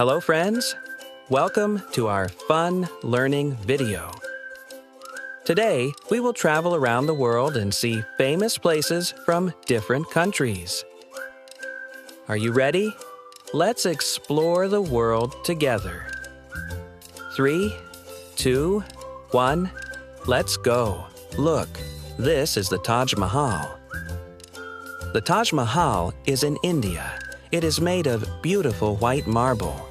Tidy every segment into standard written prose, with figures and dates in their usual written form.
Hello friends, welcome to our fun learning video. Today, we will travel around the world and see famous places from different countries. Are you ready? Let's explore the world together. 3, 2, 1, let's go. Look, this is the Taj Mahal. The Taj Mahal is in India. It is made of beautiful white marble.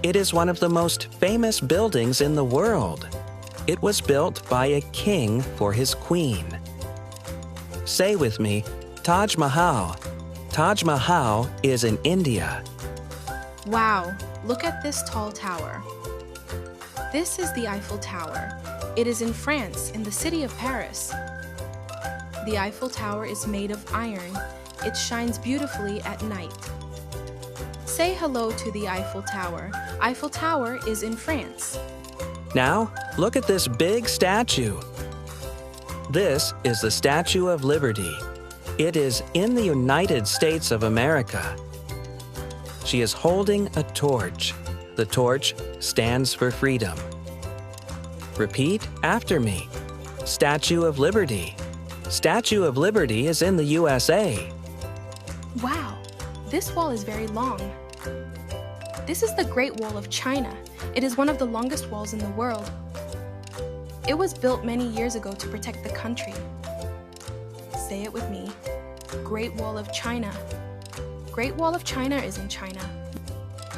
It is one of the most famous buildings in the world. It was built by a king for his queen. Say with me, Taj Mahal. Taj Mahal is in India. Wow, look at this tall tower. This is the Eiffel Tower. It is in France, in the city of Paris. The Eiffel Tower is made of iron. It shines beautifully at night. Say hello to the Eiffel Tower. Eiffel Tower is in France. Now, look at this big statue. This is the Statue of Liberty. It is in the United States of America. She is holding a torch. The torch stands for freedom. Repeat after me. Statue of Liberty. Statue of Liberty is in the USA. Wow, this wall is very long. This is the Great Wall of China. It is one of the longest walls in the world. It was built many years ago to protect the country. Say it with me. Great Wall of China. Great Wall of China is in China.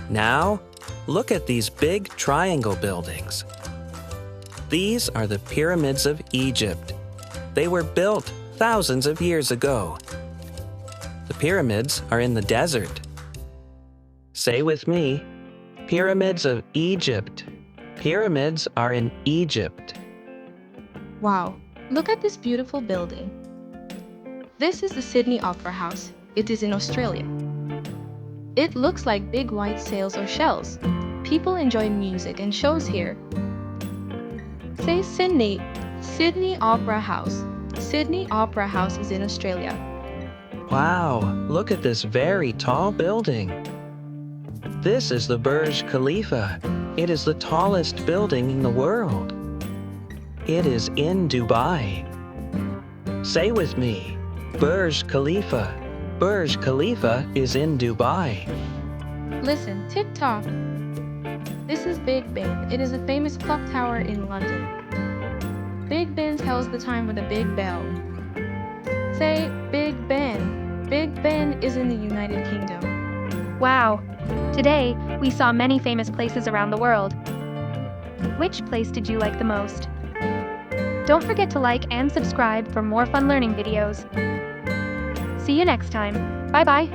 Now, look at these big triangle buildings. These are the pyramids of Egypt. They were built thousands of years ago. The pyramids are in the desert. Say with me, Pyramids of Egypt. Pyramids are in Egypt. Wow, look at this beautiful building. This is the Sydney Opera House. It is in Australia. It looks like big white sails or shells. People enjoy music and shows here. Say Sydney. Sydney Opera House. Sydney Opera House is in Australia. Wow, look at this very tall building. This is the Burj Khalifa. It is the tallest building in the world. It is in Dubai. Say with me, Burj Khalifa. Burj Khalifa is in Dubai. Listen, tick-tock. This is Big Ben. It is a famous clock tower in London. Big Ben tells the time with a big bell. Say Big Ben. Big Ben is in the United Kingdom. Wow! Today, we saw many famous places around the world. Which place did you like the most? Don't forget to like and subscribe for more fun learning videos. See you next time. Bye-bye!